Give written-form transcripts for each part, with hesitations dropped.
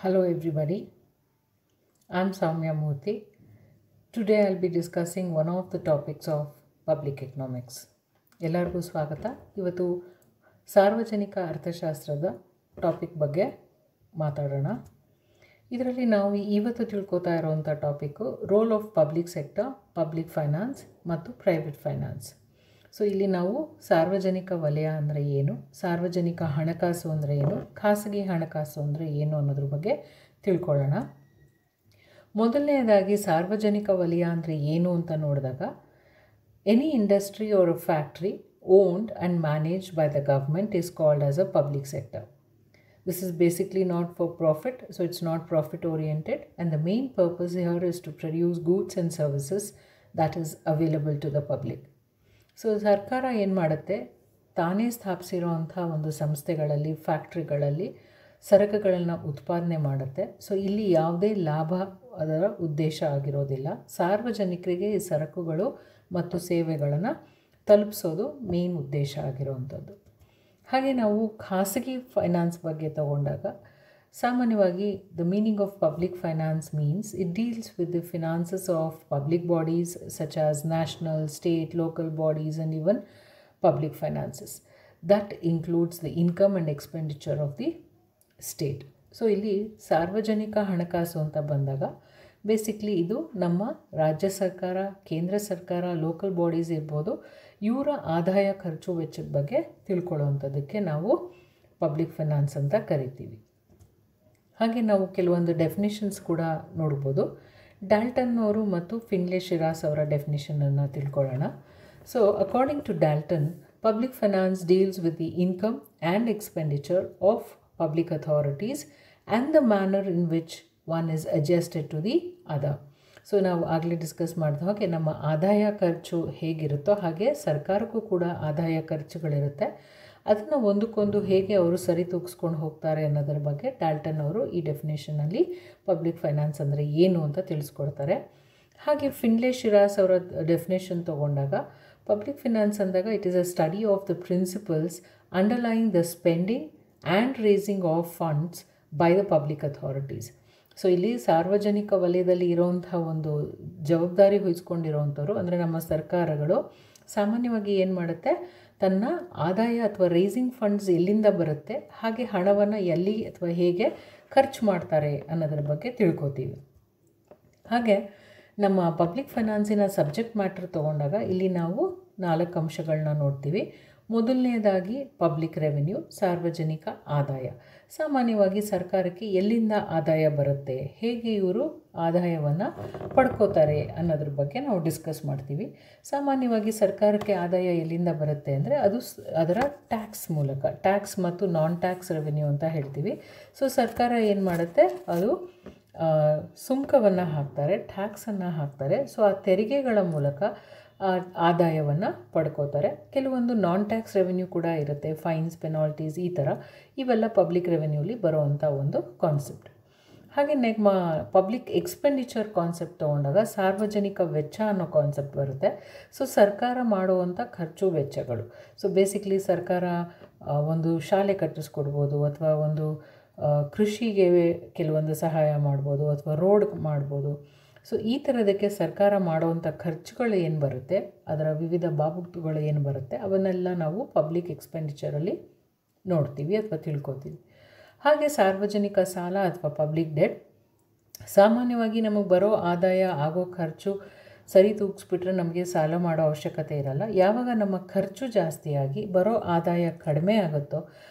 Hello everybody, I'm Soumya Murthy. Today I'll be discussing one of the topics of public economics. ಎಲ್ಲರಿಗೂ ಸ್ವಾಗತ. ಇವತ್ತು ಸಾರ್ವಜನಿಕ ಅರ್ಥಶಾಸ್ತ್ರದ topic ಬಗ್ಗೆ ಮಾತಾಡೋಣ. ಇದರಲ್ಲಿ ನಾವು ಇವತ್ತು ತಿಳ್ಕೊತಾ ಇರೋವಂಥ topic role of public sector, public finance ಮತ್ತು ಪ್ರೈವೇಟ್ ಫೈನಾನ್ಸ್. ಸೊ ಇಲ್ಲಿ ನಾವು ಸಾರ್ವಜನಿಕ ವಲಯ ಅಂದರೆ ಏನು, ಸಾರ್ವಜನಿಕ ಹಣಕಾಸು ಅಂದರೆ ಏನು, ಖಾಸಗಿ ಹಣಕಾಸು ಅಂದರೆ ಏನು ಅನ್ನೋದ್ರ ಬಗ್ಗೆ ತಿಳ್ಕೊಳ್ಳೋಣ. ಮೊದಲನೆಯದಾಗಿ ಸಾರ್ವಜನಿಕ ವಲಯ ಅಂದರೆ ಏನು ಅಂತ ನೋಡಿದಾಗ, any industry or a factory owned and managed by the government is called as a public sector. This is basically not for profit, so it's not profit oriented, and the main purpose here is to produce goods and services that is available to the public. So ಸರ್ಕಾರ ಏನು ಮಾಡುತ್ತೆ, ತಾನೇ ಸ್ಥಾಪಿಸಿರೋವಂಥ ಒಂದು ಸಂಸ್ಥೆಗಳಲ್ಲಿ, ಫ್ಯಾಕ್ಟ್ರಿಗಳಲ್ಲಿ ಸರಕುಗಳನ್ನು ಉತ್ಪಾದನೆ ಮಾಡುತ್ತೆ. So ಇಲ್ಲಿ ಯಾವುದೇ ಲಾಭ ಅದರ ಉದ್ದೇಶ ಆಗಿರೋದಿಲ್ಲ. ಸಾರ್ವಜನಿಕರಿಗೆ ಈ ಸರಕುಗಳು ಮತ್ತು ಸೇವೆಗಳನ್ನು ತಲುಪಿಸೋದು ಮೇನ್ ಉದ್ದೇಶ ಆಗಿರೋವಂಥದ್ದು. ಹಾಗೆ ನಾವು ಖಾಸಗಿ ಫೈನಾನ್ಸ್ ಬಗ್ಗೆ ತಗೊಂಡಾಗ, ಸಾಮಾನ್ಯವಾಗಿ the meaning of public finance means it deals with the finances of public bodies such as national, state, local bodies and even public finances. That includes the income and expenditure of the state. So ಇಲ್ಲಿ ಸಾರ್ವಜನಿಕ ಹಣಕಾಸು ಅಂತ ಬಂದಾಗ basically ಇದು ನಮ್ಮ ರಾಜ್ಯ ಸರ್ಕಾರ, ಕೇಂದ್ರ ಸರ್ಕಾರ, ಲೋಕಲ್ ಬಾಡೀಸ್ ಇರ್ಬೋದು, ಇವರ ಆದಾಯ ಖರ್ಚು ವೆಚ್ಚದ ಬಗ್ಗೆ ತಿಳ್ಕೊಳ್ಳೋವಂಥದ್ದಕ್ಕೆ ನಾವು ಪಬ್ಲಿಕ್ ಫೈನಾನ್ಸ್ ಅಂತ ಕರಿತೀವಿ. ಹಾಗೆ ನಾವು ಕೆಲವೊಂದು ಡೆಫಿನಿಷನ್ಸ್ ಕೂಡ ನೋಡ್ಬೋದು. ಡಾಲ್ಟನ್ ಅವರು ಮತ್ತು ಫಿನ್ಲೆ ಶಿರಾಸ್ ಅವರ ಡೆಫಿನಿಷನನ್ನು ತಿಳ್ಕೊಳ್ಳೋಣ. So according to Dalton, public finance deals with the income and expenditure of public authorities and the manner in which one is adjusted to the other. So ನಾವು ಆಗಲೇ ಡಿಸ್ಕಸ್ ಮಾಡಿದ ಹಾಗೆ ನಮ್ಮ ಆದಾಯ ಖರ್ಚು ಹೇಗಿರುತ್ತೋ ಹಾಗೆ ಸರ್ಕಾರಕ್ಕೂ ಕೂಡ ಆದಾಯ ಖರ್ಚುಗಳಿರುತ್ತೆ. ಅದನ್ನು ಒಂದಕ್ಕೊಂದು ಹೇಗೆ ಅವರು ಸರಿ ತೂಗಿಸ್ಕೊಂಡು ಹೋಗ್ತಾರೆ ಅನ್ನೋದ್ರ ಬಗ್ಗೆ ಡಾಲ್ಟನ್ ಅವರು ಈ ಡೆಫಿನೇಷನಲ್ಲಿ ಪಬ್ಲಿಕ್ ಫೈನಾನ್ಸ್ ಅಂದರೆ ಏನು ಅಂತ ತಿಳಿಸ್ಕೊಡ್ತಾರೆ. ಹಾಗೆ ಫಿನ್ಲೆ ಶಿರಾಸ್ ಅವರ ಡೆಫಿನೇಷನ್ ತೊಗೊಂಡಾಗ, ಪಬ್ಲಿಕ್ ಫೈನಾನ್ಸ್ ಅಂದಾಗ it is a study of the principles underlying the spending and raising of funds by the public authorities. So ಇಲ್ಲಿ ಸಾರ್ವಜನಿಕ ವಲಯದಲ್ಲಿ ಇರೋವಂಥ ಒಂದು ಜವಾಬ್ದಾರಿ ವಹಿಸ್ಕೊಂಡಿರೋವಂಥವ್ರು ಅಂದರೆ ನಮ್ಮ ಸರ್ಕಾರಗಳು ಸಾಮಾನ್ಯವಾಗಿ ಏನು ಮಾಡುತ್ತೆ, ತನ್ನ ಆದಾಯ ಅಥವಾ ರೈಸಿಂಗ್ ಫಂಡ್ಸ್ ಎಲ್ಲಿಂದ ಬರುತ್ತೆ, ಹಾಗೆ ಹಣವನ್ನು ಎಲ್ಲಿ ಅಥವಾ ಹೇಗೆ ಖರ್ಚು ಮಾಡ್ತಾರೆ ಅನ್ನೋದ್ರ ಬಗ್ಗೆ ತಿಳ್ಕೊತೀವಿ. ಹಾಗೆ ನಮ್ಮ ಪಬ್ಲಿಕ್ ಫೈನಾನ್ಸಿನ ಸಬ್ಜೆಕ್ಟ್ ಮ್ಯಾಟ್ರ್ ತೊಗೊಂಡಾಗ ಇಲ್ಲಿ ನಾವು 4 ಅಂಶಗಳನ್ನ ನೋಡ್ತೀವಿ. ಮೊದಲನೇದಾಗಿ ಪಬ್ಲಿಕ್ ರೆವೆನ್ಯೂ, ಸಾರ್ವಜನಿಕ ಆದಾಯ. ಸಾಮಾನ್ಯವಾಗಿ ಸರ್ಕಾರಕ್ಕೆ ಎಲ್ಲಿಂದ ಆದಾಯ ಬರುತ್ತೆ, ಹೇಗೆ ಇವರು ಆದಾಯವನ್ನು ಪಡ್ಕೋತಾರೆ ಅನ್ನೋದ್ರ ಬಗ್ಗೆ ನಾವು ಡಿಸ್ಕಸ್ ಮಾಡ್ತೀವಿ. ಸಾಮಾನ್ಯವಾಗಿ ಸರ್ಕಾರಕ್ಕೆ ಆದಾಯ ಎಲ್ಲಿಂದ ಬರುತ್ತೆ ಅಂದರೆ ಅದು ಅದರ ಟ್ಯಾಕ್ಸ್ ಮೂಲಕ, ಟ್ಯಾಕ್ಸ್ ಮತ್ತು ನಾನ್ ಟ್ಯಾಕ್ಸ್ ರೆವೆನ್ಯೂ ಅಂತ ಹೇಳ್ತೀವಿ. ಸೊ ಸರ್ಕಾರ ಏನು ಮಾಡುತ್ತೆ, ಅದು ಸುಂಕವನ್ನು ಹಾಕ್ತಾರೆ, ಟ್ಯಾಕ್ಸನ್ನು ಹಾಕ್ತಾರೆ. ಸೊ ಆ ತೆರಿಗೆಗಳ ಮೂಲಕ ಆದಾಯವನ್ನು ಪಡ್ಕೋತಾರೆ. ಕೆಲವೊಂದು ನಾನ್ ಟ್ಯಾಕ್ಸ್ ರೆವೆನ್ಯೂ ಕೂಡ ಇರುತ್ತೆ, ಫೈನ್ಸ್, ಪೆನಾಲ್ಟೀಸ್, ಈ ಥರ ಇವೆಲ್ಲ ಪಬ್ಲಿಕ್ ರೆವೆನ್ಯೂಲಿ ಬರೋವಂಥ ಒಂದು ಕಾನ್ಸೆಪ್ಟ್. ಹಾಗೆ ನಮ್ಮ ಪಬ್ಲಿಕ್ ಎಕ್ಸ್ಪೆಂಡಿಚರ್ ಕಾನ್ಸೆಪ್ಟ್ ತೊಗೊಂಡಾಗ ಸಾರ್ವಜನಿಕ ವೆಚ್ಚ ಅನ್ನೋ ಕಾನ್ಸೆಪ್ಟ್ ಬರುತ್ತೆ. ಸೊ ಸರ್ಕಾರ ಮಾಡುವಂಥ ಖರ್ಚು ವೆಚ್ಚಗಳು. ಸೊ ಬೇಸಿಕ್ಲಿ ಸರ್ಕಾರ ಒಂದು ಶಾಲೆ ಕಟ್ಟಿಸ್ಕೊಡ್ಬೋದು, ಅಥವಾ ಒಂದು ಕೃಷಿಗೆ ಕೆಲವೊಂದು ಸಹಾಯ ಮಾಡ್ಬೋದು, ಅಥವಾ ರೋಡ್ ಮಾಡ್ಬೋದು. ಸೊ ಈ ಥರದಕ್ಕೆ ಸರ್ಕಾರ ಮಾಡುವಂಥ ಖರ್ಚುಗಳು ಏನು ಬರುತ್ತೆ, ಅದರ ವಿವಿಧ ಬಾಬುಗಳು ಏನು ಬರುತ್ತೆ, ಅವನ್ನೆಲ್ಲ ನಾವು ಪಬ್ಲಿಕ್ ಎಕ್ಸ್ಪೆಂಡಿಚರಲ್ಲಿ ನೋಡ್ತೀವಿ ಅಥವಾ ತಿಳ್ಕೊತೀವಿ. ಹಾಗೆ ಸಾರ್ವಜನಿಕ ಸಾಲ ಅಥವಾ ಪಬ್ಲಿಕ್ ಡೆಟ್. ಸಾಮಾನ್ಯವಾಗಿ ನಮಗೆ ಬರೋ ಆದಾಯ, ಆಗೋ ಖರ್ಚು ಸರಿ ತೂಗಿಸ್ಬಿಟ್ರೆ ನಮಗೆ ಸಾಲ ಮಾಡೋ ಅವಶ್ಯಕತೆ ಇರಲ್ಲ. ಯಾವಾಗ ನಮ್ಮ ಖರ್ಚು ಜಾಸ್ತಿಯಾಗಿ ಬರೋ ಆದಾಯ ಕಡಿಮೆ ಆಗುತ್ತೋ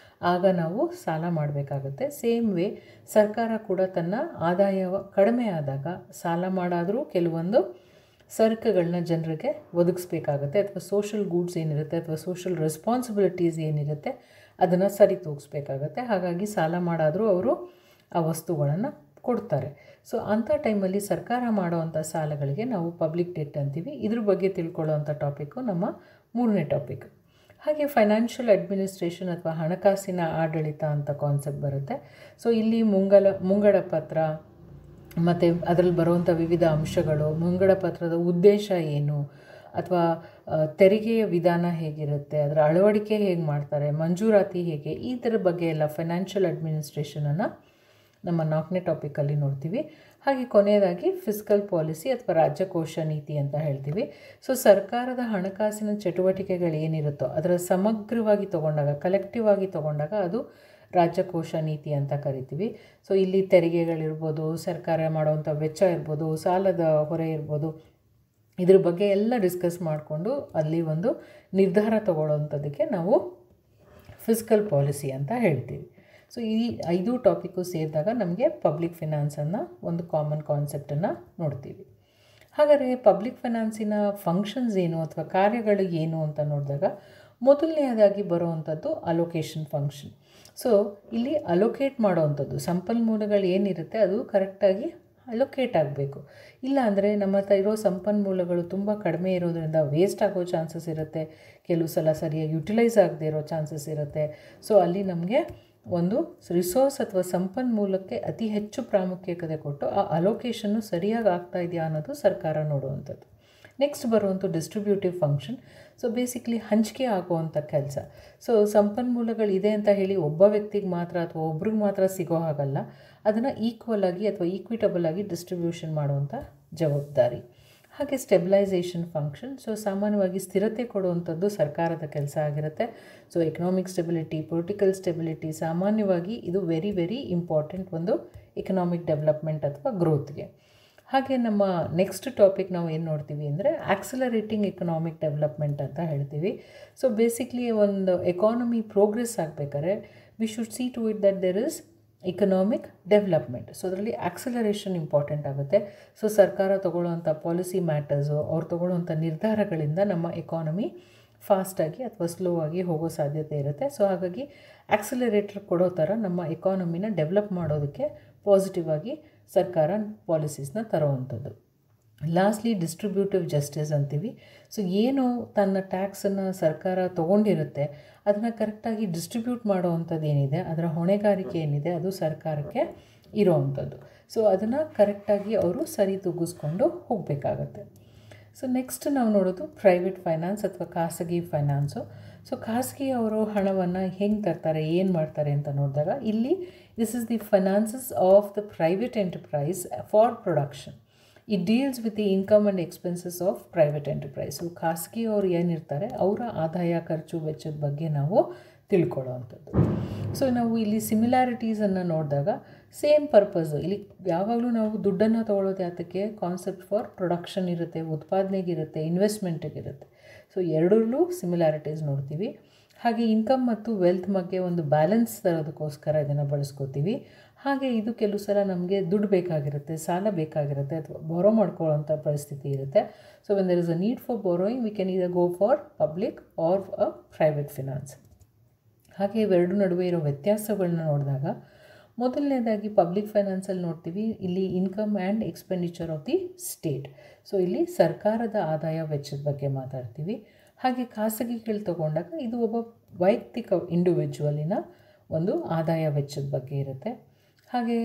ಆಗ ನಾವು ಸಾಲ ಮಾಡಬೇಕಾಗುತ್ತೆ. ಸೇಮ್ ವೇ ಸರ್ಕಾರ ಕೂಡ ತನ್ನ ಆದಾಯ ಕಡಿಮೆ ಆದಾಗ ಸಾಲ ಮಾಡಾದರೂ ಕೆಲವೊಂದು ಸರಕುಗಳನ್ನ ಜನರಿಗೆ ಒದಗಿಸ್ಬೇಕಾಗತ್ತೆ, ಅಥವಾ ಸೋಷಲ್ ಗೂಡ್ಸ್ ಏನಿರುತ್ತೆ ಅಥವಾ ಸೋಷಲ್ ರೆಸ್ಪಾನ್ಸಿಬಿಲಿಟೀಸ್ ಏನಿರುತ್ತೆ ಅದನ್ನು ಸರಿ ತೂಗಿಸ್ಬೇಕಾಗತ್ತೆ. ಹಾಗಾಗಿ ಸಾಲ ಮಾಡಾದರೂ ಅವರು ಆ ವಸ್ತುಗಳನ್ನು ಕೊಡ್ತಾರೆ. ಸೊ ಅಂಥ ಟೈಮಲ್ಲಿ ಸರ್ಕಾರ ಮಾಡೋವಂಥ ಸಾಲಗಳಿಗೆ ನಾವು ಪಬ್ಲಿಕ್ ಡೆಟ್ ಅಂತೀವಿ. ಇದ್ರ ಬಗ್ಗೆ ತಿಳ್ಕೊಳ್ಳೋವಂಥ ಟಾಪಿಕ್ಕು ನಮ್ಮ 3ನೇ ಟಾಪಿಕ್. ಹಾಗೆ ಫೈನಾನ್ಷಿಯಲ್ ಅಡ್ಮಿನಿಸ್ಟ್ರೇಷನ್ ಅಥವಾ ಹಣಕಾಸಿನ ಆಡಳಿತ ಅಂತ ಕಾನ್ಸೆಪ್ಟ್ ಬರುತ್ತೆ. ಸೊ ಇಲ್ಲಿ ಮುಂಗಡ ಪತ್ರ ಮತ್ತು ಅದರಲ್ಲಿ ಬರುವಂಥ ವಿವಿಧ ಅಂಶಗಳು, ಮುಂಗಡ ಪತ್ರದ ಉದ್ದೇಶ ಏನು, ಅಥವಾ ತೆರಿಗೆಯ ವಿಧಾನ ಹೇಗಿರುತ್ತೆ, ಅದರ ಅಳವಡಿಕೆ ಹೇಗೆ ಮಾಡ್ತಾರೆ, ಮಂಜೂರಾತಿ ಹೇಗೆ, ಈ ಥರ ಬಗ್ಗೆ ಎಲ್ಲ ಫೈನಾನ್ಷಿಯಲ್ ಅಡ್ಮಿನಿಸ್ಟ್ರೇಷನನ್ನು ನಮ್ಮ 4ನೇ ಟಾಪಿಕಲ್ಲಿ ನೋಡ್ತೀವಿ. ಹಾಗೆ ಕೊನೆಯದಾಗಿ ಫಿಸ್ಕಲ್ ಪಾಲಿಸಿ ಅಥವಾ ರಾಜ್ಯಕೋಶ ನೀತಿ ಅಂತ ಹೇಳ್ತೀವಿ. ಸೊ ಸರ್ಕಾರದ ಹಣಕಾಸಿನ ಚಟುವಟಿಕೆಗಳು ಏನಿರುತ್ತೋ ಅದರ ಸಮಗ್ರವಾಗಿ ತೊಗೊಂಡಾಗ, ಕಲೆಕ್ಟಿವ್ ಆಗಿ ತೊಗೊಂಡಾಗ ಅದು ರಾಜ್ಯಕೋಶ ನೀತಿ ಅಂತ ಕರಿತೀವಿ. ಸೊ ಇಲ್ಲಿ ತೆರಿಗೆಗಳಿರ್ಬೋದು, ಸರ್ಕಾರ ಮಾಡುವಂಥ ವೆಚ್ಚ ಇರ್ಬೋದು, ಸಾಲದ ಹೊರೆ ಇರ್ಬೋದು, ಇದ್ರ ಬಗ್ಗೆ ಎಲ್ಲ ಡಿಸ್ಕಸ್ ಮಾಡಿಕೊಂಡು ಅಲ್ಲಿ ಒಂದು ನಿರ್ಧಾರ ತಗೊಳ್ಳೋವಂಥದ್ದಕ್ಕೆ ನಾವು ಫಿಸ್ಕಲ್ ಪಾಲಿಸಿ ಅಂತ ಹೇಳ್ತೀವಿ. ಸೊ ಈ 5 ಟಾಪಿಕ್ಕು ಸೇರಿದಾಗ ನಮಗೆ ಪಬ್ಲಿಕ್ ಫಿನಾನ್ಸನ್ನು ಒಂದು ಕಾಮನ್ ಕಾನ್ಸೆಪ್ಟನ್ನು ನೋಡ್ತೀವಿ. ಹಾಗಾದರೆ ಪಬ್ಲಿಕ್ ಫಿನಾನ್ಸಿನ ಫಂಕ್ಷನ್ಸ್ ಏನು ಅಥವಾ ಕಾರ್ಯಗಳು ಏನು ಅಂತ ನೋಡಿದಾಗ ಮೊದಲನೆಯದಾಗಿ ಬರುವಂಥದ್ದು ಅಲೋಕೇಶನ್ ಫಂಕ್ಷನ್. ಸೊ ಇಲ್ಲಿ ಅಲೋಕೇಟ್ ಮಾಡೋವಂಥದ್ದು ಸಂಪನ್ಮೂಲಗಳು ಏನಿರುತ್ತೆ ಅದು ಕರೆಕ್ಟಾಗಿ ಅಲೋಕೇಟ್ ಆಗಬೇಕು. ಇಲ್ಲ ಅಂದರೆ ನಮ್ಮ ಹತ್ರ ಇರೋ ಸಂಪನ್ಮೂಲಗಳು ತುಂಬ ಕಡಿಮೆ ಇರೋದ್ರಿಂದ ವೇಸ್ಟ್ ಆಗೋ ಚಾನ್ಸಸ್ ಇರುತ್ತೆ, ಕೆಲವು ಸಲ ಸರಿಯಾಗಿ ಯುಟಿಲೈಸ್ ಆಗದೆ ಇರೋ ಚಾನ್ಸಸ್ ಇರುತ್ತೆ. ಸೊ ಅಲ್ಲಿ ನಮಗೆ ಒಂದು ರಿಸೋರ್ಸ್ ಅಥವಾ ಸಂಪನ್ಮೂಲಕ್ಕೆ ಅತಿ ಹೆಚ್ಚು ಪ್ರಾಮುಖ್ಯತೆ ಕೊಟ್ಟು ಆ ಅಲೋಕೇಶನ್ನು ಸರಿಯಾಗಿ ಆಗ್ತಾ ಇದೆಯಾ ಅನ್ನೋದು ಸರ್ಕಾರ ನೋಡುವಂಥದ್ದು. ನೆಕ್ಸ್ಟ್ ಬರುವಂಥ ಡಿಸ್ಟ್ರಿಬ್ಯೂಟಿವ್ ಫಂಕ್ಷನ್. ಸೊ ಬೇಸಿಕ್ಲಿ ಹಂಚಿಕೆ ಆಗುವಂಥ ಕೆಲಸ. ಸೊ ಸಂಪನ್ಮೂಲಗಳಿದೆ ಅಂತ ಹೇಳಿ ಒಬ್ಬ ವ್ಯಕ್ತಿಗೆ ಮಾತ್ರ ಅಥವಾ ಒಬ್ರಿಗೆ ಮಾತ್ರ ಸಿಗೋ ಹಾಗಲ್ಲ, ಅದನ್ನು ಈಕ್ವಲ್ ಆಗಿ ಅಥವಾ ಈಕ್ವಿಟಬಲ್ ಆಗಿ ಡಿಸ್ಟ್ರಿಬ್ಯೂಷನ್ ಮಾಡುವಂಥ ಜವಾಬ್ದಾರಿ. ಹಾಗೆ ಸ್ಟೆಬಿಲೈಸೇಷನ್ ಫಂಕ್ಷನ್. ಸೊ ಸಾಮಾನ್ಯವಾಗಿ ಸ್ಥಿರತೆ ಕೊಡುವಂಥದ್ದು ಸರ್ಕಾರದ ಕೆಲಸ ಆಗಿರುತ್ತೆ. So economic stability, political stability, ಸಾಮಾನ್ಯವಾಗಿ ಇದು ವೆರಿ ವೆರಿ ಇಂಪಾರ್ಟೆಂಟ್ ಒಂದು ಎಕನಾಮಿಕ್ ಡೆವಲಪ್ಮೆಂಟ್ ಅಥವಾ ಗ್ರೋತ್ಗೆ. ಹಾಗೆ ನಮ್ಮ ನೆಕ್ಸ್ಟ್ ಟಾಪಿಕ್ ನಾವು ಏನು ನೋಡ್ತೀವಿ ಅಂದರೆ ಆಕ್ಸಲರೇಟಿಂಗ್ ಎಕನಾಮಿಕ್ ಡೆವಲಪ್ಮೆಂಟ್ ಅಂತ ಹೇಳ್ತೀವಿ. ಸೊ ಬೇಸಿಕ್ಲಿ ಒಂದು ಎಕಾನಮಿ ಪ್ರೋಗ್ರೆಸ್ ಆಗಬೇಕಾದ್ರೆ we should see to it that there is economic development. So ಅದರಲ್ಲಿ ಆಕ್ಸಲರೇಷನ್ ಇಂಪಾರ್ಟೆಂಟ್ ಆಗುತ್ತೆ. ಸೊ ಸರ್ಕಾರ ತೊಗೊಳ್ಳೋವಂಥ ಪಾಲಿಸಿ ಮ್ಯಾಟರ್ಸು, ಅವ್ರು ತೊಗೊಳ್ಳೋವಂಥ ನಿರ್ಧಾರಗಳಿಂದ ನಮ್ಮ ಎಕಾನಮಿ ಫಾಸ್ಟಾಗಿ ಅಥವಾ ಸ್ಲೋ ಆಗಿ ಹೋಗೋ ಸಾಧ್ಯತೆ ಇರುತ್ತೆ. ಸೊ ಹಾಗಾಗಿ ಆಕ್ಸಲರೇಟರ್ ಕೊಡೋ ಥರ ನಮ್ಮ ಎಕಾನಮಿನ ಡೆವಲಪ್ ಮಾಡೋದಕ್ಕೆ ಪಾಸಿಟಿವ್ ಆಗಿ ಸರ್ಕಾರ ಪಾಲಿಸೀಸ್ನ ತರುವಂಥದ್ದು. ಲಾಸ್ಟ್ಲಿ ಡಿಸ್ಟ್ರಿಬ್ಯೂಟಿವ್ ಜಸ್ಟಿಸ್ ಅಂತೀವಿ. ಸೊ ಏನು ತನ್ನ ಟ್ಯಾಕ್ಸನ್ನು ಸರ್ಕಾರ ತೊಗೊಂಡಿರುತ್ತೆ ಅದನ್ನು ಕರೆಕ್ಟಾಗಿ ಡಿಸ್ಟ್ರಿಬ್ಯೂಟ್ ಮಾಡೋವಂಥದ್ದು ಏನಿದೆ, ಅದರ ಹೊಣೆಗಾರಿಕೆ ಏನಿದೆ ಅದು ಸರ್ಕಾರಕ್ಕೆ ಇರೋವಂಥದ್ದು. ಸೊ ಅದನ್ನು ಕರೆಕ್ಟಾಗಿ ಅವರು ಸರಿ ತೂಗಿಸ್ಕೊಂಡು ಹೋಗಬೇಕಾಗತ್ತೆ. ಸೊ ನೆಕ್ಸ್ಟ್ ನಾವು ನೋಡೋದು ಪ್ರೈವೇಟ್ ಫೈನಾನ್ಸ್ ಅಥವಾ ಖಾಸಗಿ ಫೈನಾನ್ಸು. ಸೊ ಖಾಸಗಿ ಅವರು ಹಣವನ್ನು ಹೆಂಗೆ ತರ್ತಾರೆ, ಏನು ಮಾಡ್ತಾರೆ ಅಂತ ನೋಡಿದಾಗ ಇಲ್ಲಿ this is the finances of the private enterprise for production. It deals with the income and expenses of private enterprise. So ಖಾಸಗಿ ಅವರು ಏನಿರ್ತಾರೆ ಅವರ ಆದಾಯ ಖರ್ಚು ವೆಚ್ಚದ ಬಗ್ಗೆ ನಾವು ತಿಳ್ಕೊಳ್ಳೋವಂಥದ್ದು. ಸೊ ನಾವು ಇಲ್ಲಿ ಸಿಮಿಲಾರಿಟೀಸನ್ನು ನೋಡಿದಾಗ ಸೇಮ್ ಪರ್ಪಸ್ಸು, ಇಲ್ಲಿ ಯಾವಾಗಲೂ ನಾವು ದುಡ್ಡನ್ನು ತೊಗೊಳ್ಳೋದು ಯಾತಕ್ಕೆ, ಕಾನ್ಸೆಪ್ಟ್ ಫಾರ್ ಪ್ರೊಡಕ್ಷನ್ ಇರುತ್ತೆ, ಉತ್ಪಾದನೆಗಿರುತ್ತೆ, ಇನ್ವೆಸ್ಟ್ಮೆಂಟಿಗಿರುತ್ತೆ. ಸೊ ಎರಡರಲ್ಲೂ ಸಿಮಿಲಾರಿಟೀಸ್ ನೋಡ್ತೀವಿ. ಹಾಗೆ ಇನ್ಕಮ್ ಮತ್ತು ವೆಲ್ತ್ ಬಗ್ಗೆ ಒಂದು ಬ್ಯಾಲೆನ್ಸ್ ತರೋದಕ್ಕೋಸ್ಕರ ಇದನ್ನು ಬಳಸ್ಕೋತೀವಿ. ಹಾಗೆ ಇದು ಕೆಲವು ಸಲ ನಮಗೆ ದುಡ್ಡು ಬೇಕಾಗಿರುತ್ತೆ, ಸಾಲ ಬೇಕಾಗಿರುತ್ತೆ ಅಥವಾ ಬಾರೋ ಮಾಡ್ಕೊಳ್ಳೋವಂಥ ಪರಿಸ್ಥಿತಿ ಇರುತ್ತೆ. So when there is a need for borrowing we can either go for public or a private finance. ಹಾಗೆ ಇವೆರಡು ನಡುವೆ ಇರೋ ವ್ಯತ್ಯಾಸಗಳನ್ನ ನೋಡಿದಾಗ ಮೊದಲನೇದಾಗಿ ಪಬ್ಲಿಕ್ ಫೈನಾನ್ಸಲ್ಲಿ ನೋಡ್ತೀವಿ ಇಲ್ಲಿ income and expenditure of the state. So ಇಲ್ಲಿ ಸರ್ಕಾರದ ಆದಾಯ ವೆಚ್ಚದ ಬಗ್ಗೆ ಮಾತಾಡ್ತೀವಿ. ಹಾಗೆ ಖಾಸಗಿಗಳು ತಗೊಂಡಾಗ ಇದು ಒಬ್ಬ ವೈಯಕ್ತಿಕ ಇಂಡಿವಿಜುವಲಿನ ಒಂದು ಆದಾಯ ವೆಚ್ಚದ ಬಗ್ಗೆ ಇರುತ್ತೆ. ಹಾಗೆ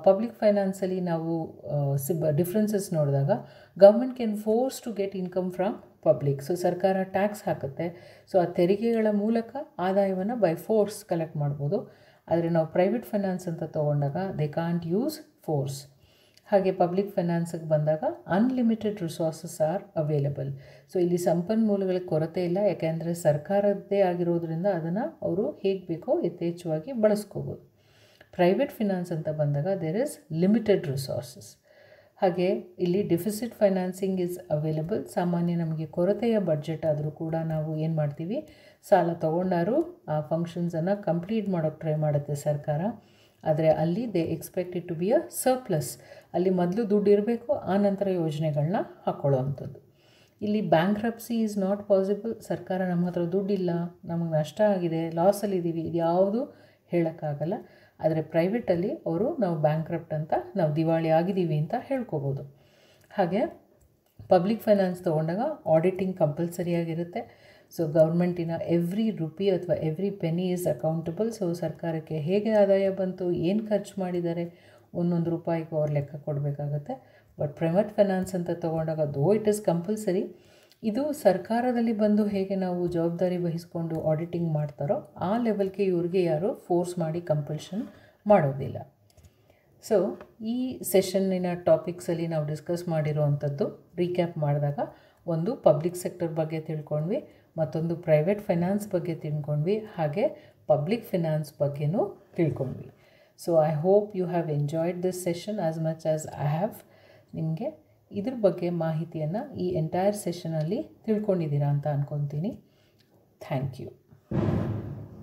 ಪಬ್ಲಿಕ್ ಫೈನಾನ್ಸಲ್ಲಿ ನಾವು ಡಿಫ್ರೆನ್ಸಸ್ ನೋಡಿದಾಗ government can force to get income from public. So ಸರ್ಕಾರ ಟ್ಯಾಕ್ಸ್ ಹಾಕುತ್ತೆ, ಸೊ ಆ ತೆರಿಗೆಗಳ ಮೂಲಕ ಆದಾಯವನ್ನು ಬೈ ಫೋರ್ಸ್ ಕಲೆಕ್ಟ್ ಮಾಡ್ಬೋದು. ಆದರೆ ನಾವು ಪ್ರೈವೇಟ್ ಫೈನಾನ್ಸ್ ಅಂತ ತೊಗೊಂಡಾಗ ದೇ ಕಾಂಟ್ ಯೂಸ್ ಫೋರ್ಸ್. ಹಾಗೆ ಪಬ್ಲಿಕ್ ಫೈನಾನ್ಸಿಗೆ ಬಂದಾಗ unlimited resources are available. So ಇಲ್ಲಿ ಸಂಪನ್ಮೂಲಗಳಿಗೆ ಕೊರತೆ ಇಲ್ಲ, ಯಾಕೆಂದರೆ ಸರ್ಕಾರದ್ದೇ ಆಗಿರೋದ್ರಿಂದ ಅದನ್ನು ಅವರು ಹೇಗೆ ಬೇಕೋ ಯಥೇಚ್ಛವಾಗಿ ಬಳಸ್ಕೋಬೋದು. ಪ್ರೈವೇಟ್ ಫಿನಾನ್ಸ್ ಅಂತ ಬಂದಾಗ ದೇರ್ ಇಸ್ ಲಿಮಿಟೆಡ್ ರಿಸೋರ್ಸಸ್. ಹಾಗೆ ಇಲ್ಲಿ ಡಿಫಿಸಿಟ್ ಫೈನಾನ್ಸಿಂಗ್ ಇಸ್ ಅವೈಲಬಲ್. ಸಾಮಾನ್ಯ ನಮಗೆ ಕೊರತೆಯ ಬಡ್ಜೆಟ್ ಆದರೂ ಕೂಡ ನಾವು ಏನು ಮಾಡ್ತೀವಿ, ಸಾಲ ತೊಗೊಂಡಾರು ಆ ಫಂಕ್ಷನ್ಸನ್ನು ಕಂಪ್ಲೀಟ್ ಮಾಡೋಕ್ಕೆ ಟ್ರೈ ಮಾಡುತ್ತೆ ಸರ್ಕಾರ. ಆದರೆ ಅಲ್ಲಿ they expect it to be a surplus. ಅಲ್ಲಿ ಮೊದಲು ದುಡ್ಡು ಇರಬೇಕು, ಆ ನಂತರ ಯೋಜನೆಗಳನ್ನ ಹಾಕ್ಕೊಳ್ಳೋವಂಥದ್ದು. ಇಲ್ಲಿ ಬ್ಯಾಂಕ್ರಪ್ಸಿ ಈಸ್ ನಾಟ್ ಪಾಸಿಬಲ್. ಸರ್ಕಾರ ನಮ್ಮ ಹತ್ರ ದುಡ್ಡಿಲ್ಲ, ನಮಗೆ ನಷ್ಟ ಆಗಿದೆ, ಲಾಸಲ್ಲಿದ್ದೀವಿ, ಇದು ಯಾವುದು ಹೇಳೋಕ್ಕಾಗಲ್ಲ. ಆದರೆ ಪ್ರೈವೇಟಲ್ಲಿ ಅವರು ನಾವು ಬ್ಯಾಂಕ್ರಪ್ಟ್ ಅಂತ, ನಾವು ದಿವಾಳಿ ಆಗಿದ್ದೀವಿ ಅಂತ ಹೇಳ್ಕೊಬೋದು. ಹಾಗೆ ಪಬ್ಲಿಕ್ ಫೈನಾನ್ಸ್ ತೊಗೊಂಡಾಗ ಆಡಿಟಿಂಗ್ ಕಂಪಲ್ಸರಿ ಆಗಿರುತ್ತೆ. ಸೊ ಗೌರ್ಮೆಂಟಿನ ಎವ್ರಿ ರುಪಿ ಅಥವಾ ಎವ್ರಿ ಪೆನಿ ಈಸ್ ಅಕೌಂಟಬಲ್. ಸೊ ಸರ್ಕಾರಕ್ಕೆ ಹೇಗೆ ಆದಾಯ ಬಂತು, ಏನು ಖರ್ಚು ಮಾಡಿದ್ದಾರೆ, ಒಂದೊಂದು ರೂಪಾಯಿಗೂ ಅವ್ರು ಲೆಕ್ಕ ಕೊಡಬೇಕಾಗತ್ತೆ. ಬಟ್ ಪ್ರೈವೇಟ್ ಫೈನಾನ್ಸ್ ಅಂತ ತೊಗೊಂಡಾಗ ದೋ ಇಟ್ ಈಸ್ ಕಂಪಲ್ಸರಿ, ಇದು ಸರ್ಕಾರದಲ್ಲಿ ಬಂದು ಹೇಗೆ ನಾವು ಜವಾಬ್ದಾರಿ ವಹಿಸ್ಕೊಂಡು ಆಡಿಟಿಂಗ್ ಮಾಡ್ತಾರೋ ಆ ಲೆವೆಲ್ಗೆ ಇವ್ರಿಗೆ ಯಾರು ಫೋರ್ಸ್ ಮಾಡಿ ಕಂಪಲ್ಷನ್ ಮಾಡೋದಿಲ್ಲ. ಸೊ ಈ ಸೆಷನ್ನಿನ ಟಾಪಿಕ್ಸಲ್ಲಿ ನಾವು ಡಿಸ್ಕಸ್ ಮಾಡಿರೋವಂಥದ್ದು ರೀಕ್ಯಾಪ್ ಮಾಡಿದಾಗ ಒಂದು ಪಬ್ಲಿಕ್ ಸೆಕ್ಟರ್ ಬಗ್ಗೆ ತಿಳ್ಕೊಂಡ್ವಿ, ಮತ್ತೊಂದು ಪ್ರೈವೇಟ್ ಫೈನಾನ್ಸ್ ಬಗ್ಗೆ ತಿಳ್ಕೊಂಡ್ವಿ, ಹಾಗೆ ಪಬ್ಲಿಕ್ ಫಿನಾನ್ಸ್ ಬಗ್ಗೆನೂ ತಿಳ್ಕೊಂಡ್ವಿ. So I hope you have enjoyed this session as much as I have. ನಿಮಗೆ ಇದ್ರ ಬಗ್ಗೆ ಮಾಹಿತಿಯನ್ನು ಈ ಎಂಟೈರ್ ಸೆಷನಲ್ಲಿ ತಿಳ್ಕೊಂಡಿದ್ದೀರಾ ಅಂತ ಅಂದ್ಕೊತೀನಿ. Thank you.